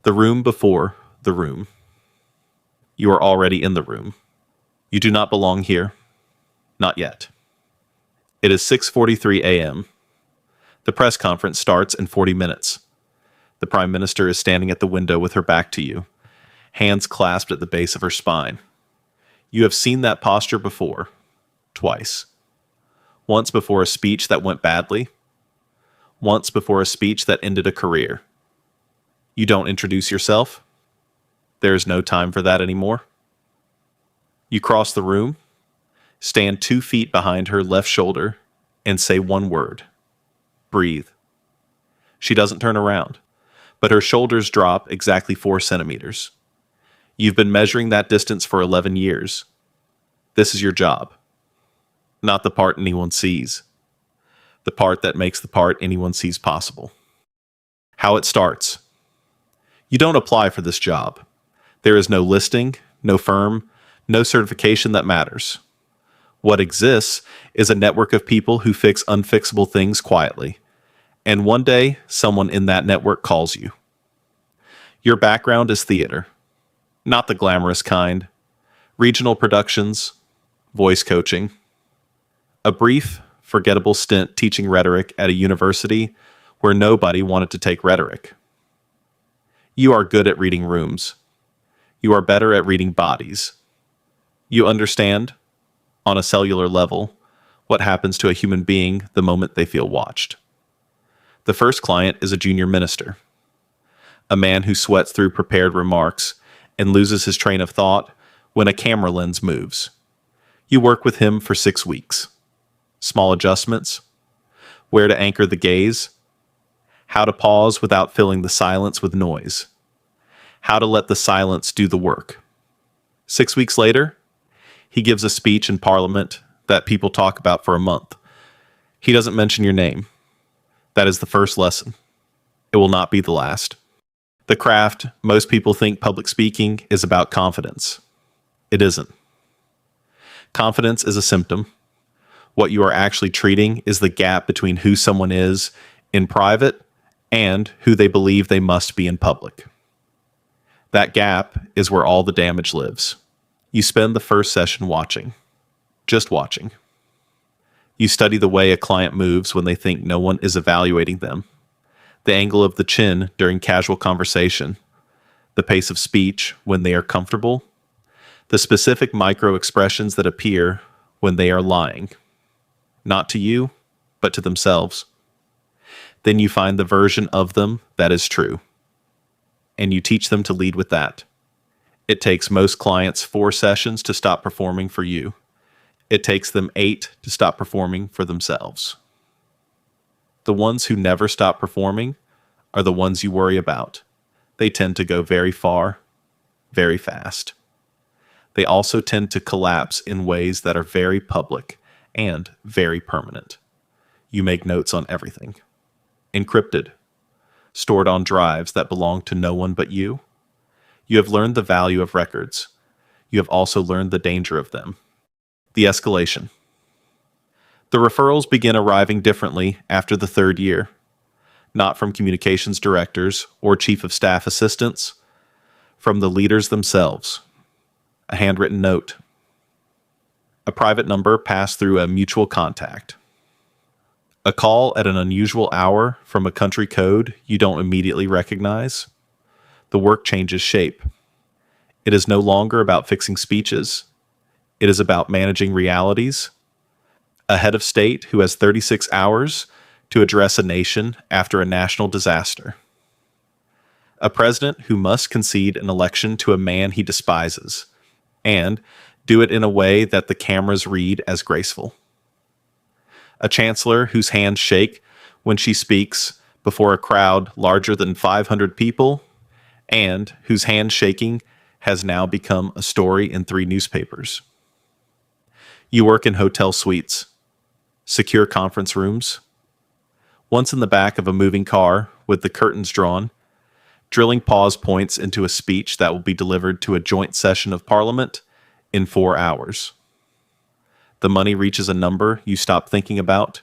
The room before the room. You are already in the room. You do not belong here. Not yet. It is 6:43 a.m. The press conference starts in 40 minutes. The Prime Minister is standing at the window with her back to you, hands clasped at the base of her spine. You have seen that posture before, twice. Once before a speech that went badly, once before a speech that ended a career. You don't introduce yourself. There is no time for that anymore. You cross the room, stand 2 feet behind her left shoulder, and say one word. Breathe. She doesn't turn around, but her shoulders drop exactly 4 centimeters. You've been measuring that distance for 11 years. This is your job. Not the part anyone sees. The part that makes the part anyone sees possible. How it starts. You don't apply for this job. There is no listing, no firm, no certification that matters. What exists is a network of people who fix unfixable things quietly. And one day, someone in that network calls you. Your background is theater. Not the glamorous kind. Regional productions, voice coaching. A brief, forgettable stint teaching rhetoric at a university where nobody wanted to take rhetoric. You are good at reading rooms. You are better at reading bodies. You understand, on a cellular level, what happens to a human being the moment they feel watched. The first client is a junior minister, a man who sweats through prepared remarks and loses his train of thought when a camera lens moves. You work with him for 6 weeks. Small adjustments, where to anchor the gaze, how to pause without filling the silence with noise, how to let the silence do the work. 6 weeks later, he gives a speech in Parliament that people talk about for a month. He doesn't mention your name. That is the first lesson. It will not be the last. The craft, most people think public speaking is about confidence. It isn't. Confidence is a symptom. What you are actually treating is the gap between who someone is in private and who they believe they must be in public. That gap is where all the damage lives. You spend the first session watching. Just watching. You study the way a client moves when they think no one is evaluating them, the angle of the chin during casual conversation, the pace of speech when they are comfortable, the specific micro-expressions that appear when they are lying, not to you, but to themselves. Then you find the version of them that is true, and you teach them to lead with that. It takes most clients 4 sessions to stop performing for you. It takes them 8 to stop performing for themselves. The ones who never stop performing are the ones you worry about. They tend to go very far, very fast. They also tend to collapse in ways that are very public and very permanent. You make notes on everything. Encrypted. Stored on drives that belong to no one but you. You have learned the value of records. You have also learned the danger of them. The escalation. The referrals begin arriving differently after the 3rd year, not from communications directors or chief of staff assistants, from the leaders themselves. A handwritten note. A private number passed through a mutual contact. A call at an unusual hour from a country code you don't immediately recognize. The work changes shape. It is no longer about fixing speeches. It is about managing realities. A head of state who has 36 hours to address a nation after a national disaster. A president who must concede an election to a man he despises, and do it in a way that the cameras read as graceful. A chancellor whose hands shake when she speaks before a crowd larger than 500 people, and whose handshaking has now become a story in 3 newspapers. You work in hotel suites, secure conference rooms, once in the back of a moving car with the curtains drawn, drilling pause points into a speech that will be delivered to a joint session of Parliament in 4 hours. The money reaches a number you stop thinking about.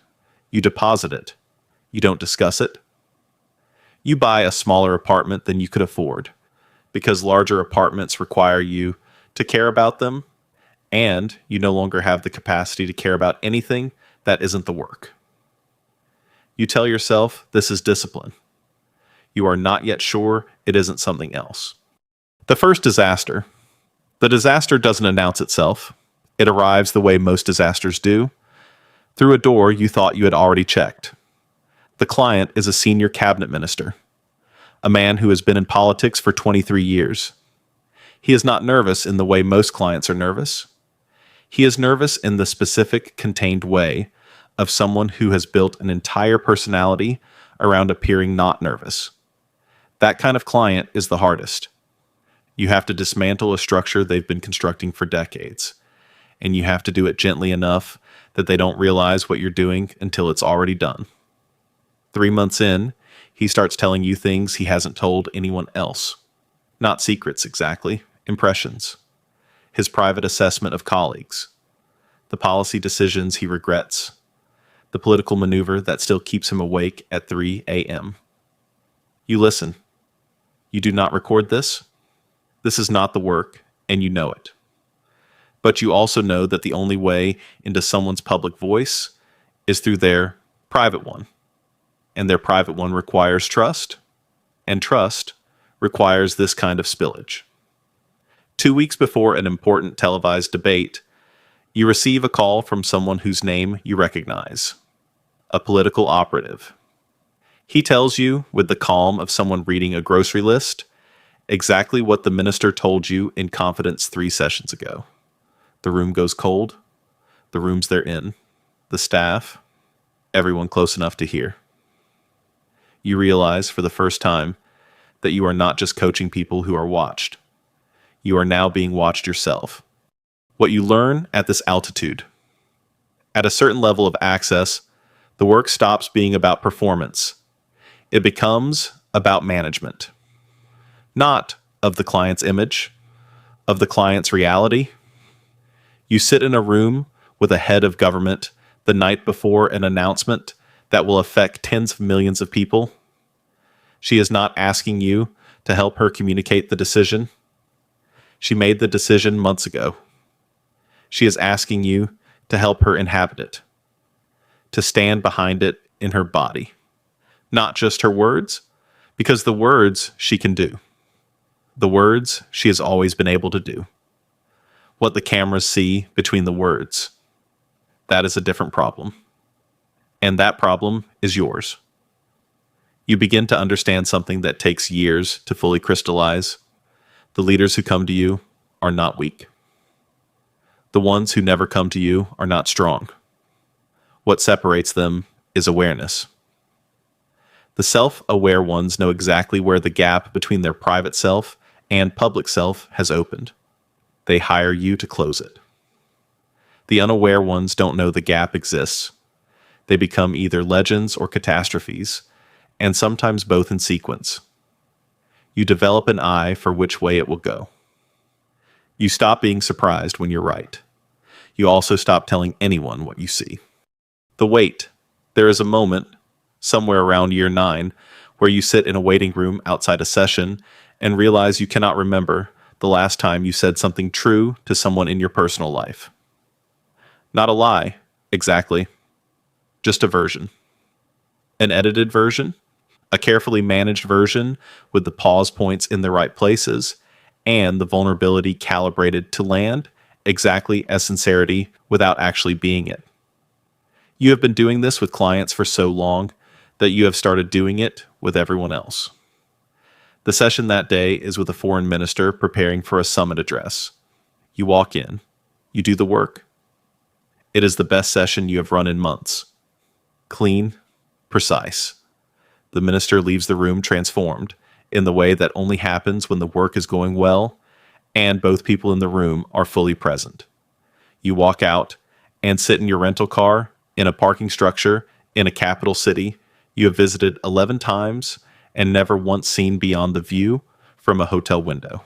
You deposit it. You don't discuss it. You buy a smaller apartment than you could afford because larger apartments require you to care about them, and you no longer have the capacity to care about anything that isn't the work. You tell yourself this is discipline. You are not yet sure it isn't something else. The first disaster. The disaster doesn't announce itself. It arrives the way most disasters do, through a door you thought you had already checked. The client is a senior cabinet minister, a man who has been in politics for 23 years. He is not nervous in the way most clients are nervous. He is nervous in the specific, contained way of someone who has built an entire personality around appearing not nervous. That kind of client is the hardest. You have to dismantle a structure they've been constructing for decades, and you have to do it gently enough that they don't realize what you're doing until it's already done. 3 months in, he starts telling you things he hasn't told anyone else. Not secrets exactly, impressions. His private assessment of colleagues. The policy decisions he regrets. The political maneuver that still keeps him awake at 3 a.m. You listen. You do not record this. This is not the work, and you know it. But you also know that the only way into someone's public voice is through their private one. And their private one requires trust, and trust requires this kind of spillage. 2 weeks before an important televised debate, you receive a call from someone whose name you recognize, a political operative. He tells you, with the calm of someone reading a grocery list, exactly what the minister told you in confidence 3 sessions ago. The room goes cold, the rooms they're in, the staff, everyone close enough to hear. You realize for the first time that you are not just coaching people who are watched. You are now being watched yourself. What you learn at this altitude. At a certain level of access, the work stops being about performance. It becomes about management. Not of the client's image, of the client's reality. You sit in a room with a head of government the night before an announcement that will affect tens of millions of people. She is not asking you to help her communicate the decision. She made the decision months ago. She is asking you to help her inhabit it, to stand behind it in her body. Not just her words, because the words she can do. The words she has always been able to do. What the cameras see between the words. That is a different problem. And that problem is yours. You begin to understand something that takes years to fully crystallize. The leaders who come to you are not weak. The ones who never come to you are not strong. What separates them is awareness. The self-aware ones know exactly where the gap between their private self and public self has opened. They hire you to close it. The unaware ones don't know the gap exists. They become either legends or catastrophes, and sometimes both in sequence. You develop an eye for which way it will go. You stop being surprised when you're right. You also stop telling anyone what you see. The wait. There is a moment, somewhere around year 9, where you sit in a waiting room outside a session and realize you cannot remember the last time you said something true to someone in your personal life. Not a lie, exactly. Just a version. An edited version, a carefully managed version with the pause points in the right places and the vulnerability calibrated to land exactly as sincerity without actually being it. You have been doing this with clients for so long that you have started doing it with everyone else. The session that day is with a foreign minister preparing for a summit address. You walk in. You do the work. It is the best session you have run in months. Clean, precise. The minister leaves the room transformed in the way that only happens when the work is going well and both people in the room are fully present. You walk out and sit in your rental car in a parking structure in a capital city you have visited 11 times and never once seen beyond the view from a hotel window.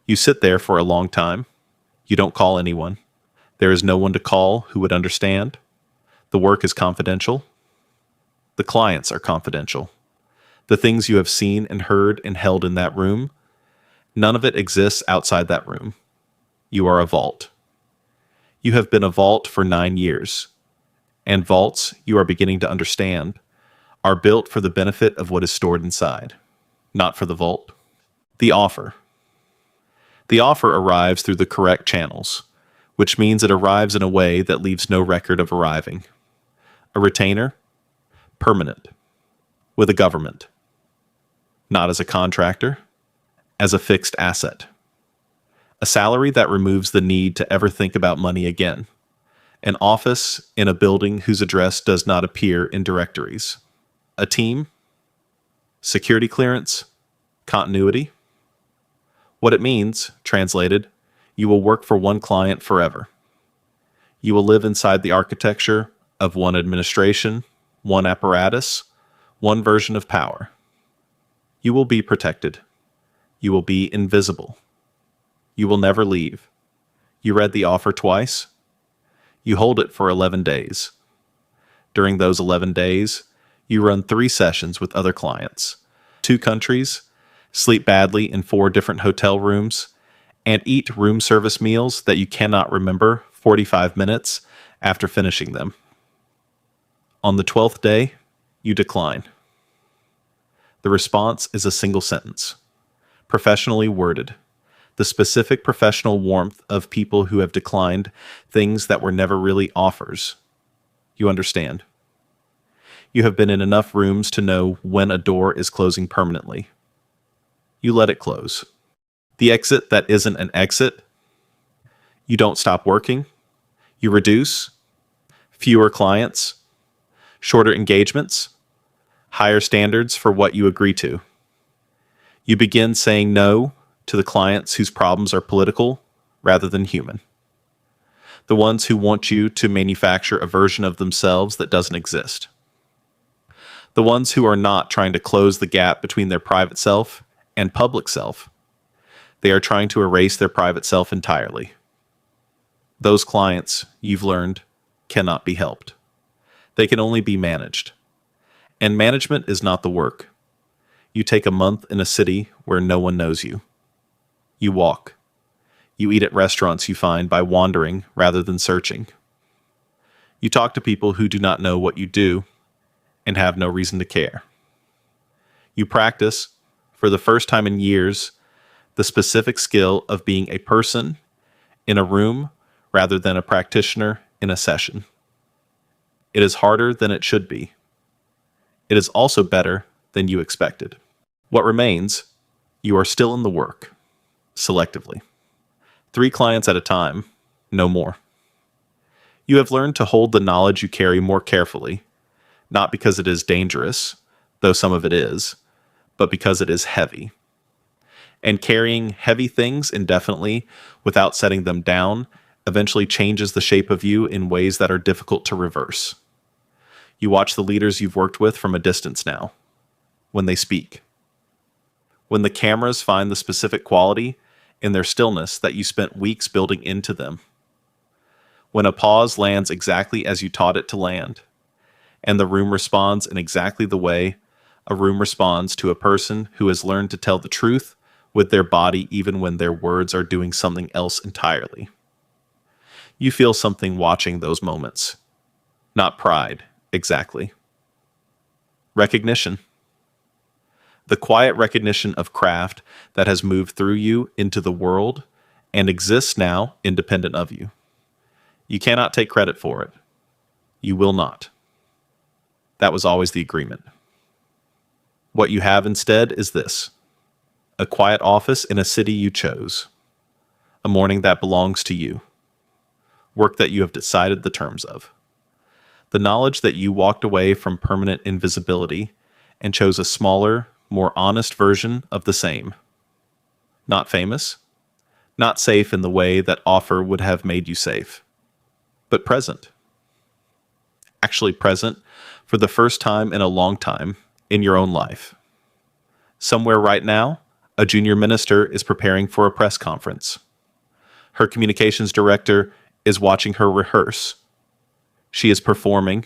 You sit there for a long time. You don't call anyone. There is no one to call who would understand. The work is confidential. The clients are confidential. The things you have seen and heard and held in that room, none of it exists outside that room. You are a vault. You have been a vault for 9 years. And vaults, you are beginning to understand, are built for the benefit of what is stored inside, not for the vault. The offer. The offer arrives through the correct channels, which means it arrives in a way that leaves no record of arriving. A retainer, permanent, with a government. Not as a contractor, as a fixed asset. A salary that removes the need to ever think about money again. An office in a building whose address does not appear in directories. A team, security clearance, continuity. What it means, translated, you will work for one client forever. You will live inside the architecture of one administration, one apparatus, one version of power. You will be protected. You will be invisible. You will never leave. You read the offer twice. You hold it for 11 days. During those 11 days, you run 3 sessions with other clients, 2 countries, sleep badly in 4 different hotel rooms, and eat room service meals that you cannot remember 45 minutes after finishing them. On the 12th day, you decline. The response is a single sentence, professionally worded, the specific professional warmth of people who have declined things that were never really offers. You understand. You have been in enough rooms to know when a door is closing permanently. You let it close. The exit that isn't an exit. You don't stop working. You reduce. Fewer clients. Shorter engagements. Higher standards for what you agree to. You begin saying no to the clients whose problems are political rather than human. The ones who want you to manufacture a version of themselves that doesn't exist. The ones who are not trying to close the gap between their private self and public self. They are trying to erase their private self entirely. Those clients, you've learned, cannot be helped. They can only be managed. And management is not the work. You take a month in a city where no one knows you. You walk. You eat at restaurants you find by wandering rather than searching. You talk to people who do not know what you do and have no reason to care. You practice, for the first time in years, the specific skill of being a person in a room rather than a practitioner in a session. It is harder than it should be. It is also better than you expected. What remains, you are still in the work, selectively. 3 clients at a time, no more. You have learned to hold the knowledge you carry more carefully, not because it is dangerous, though some of it is, but because it is heavy. And carrying heavy things indefinitely without setting them down eventually changes the shape of you in ways that are difficult to reverse. You watch the leaders you've worked with from a distance now, when they speak. When the cameras find the specific quality in their stillness that you spent weeks building into them. When a pause lands exactly as you taught it to land, and the room responds in exactly the way a room responds to a person who has learned to tell the truth with their body even when their words are doing something else entirely. You feel something watching those moments. Not pride, exactly. Recognition. The quiet recognition of craft that has moved through you into the world and exists now independent of you. You cannot take credit for it. You will not. That was always the agreement. What you have instead is this: a quiet office in a city you chose, a morning that belongs to you, work that you have decided the terms of, the knowledge that you walked away from permanent invisibility and chose a smaller, more honest version of the same. Not famous, not safe in the way that offer would have made you safe, but present. Actually present for the first time in a long time in your own life. Somewhere right now, a junior minister is preparing for a press conference. Her communications director is watching her rehearse. She is performing.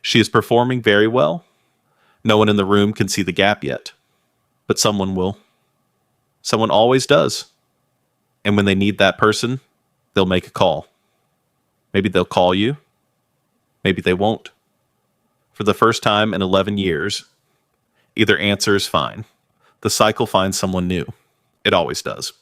She is performing very well, No one in the room can see the gap yet, but someone will. Someone always does. And when they need that person, they'll make a call. Maybe they'll call you. Maybe they won't. For the first time in 11 years, either answer is fine. The cycle finds someone new. It always does.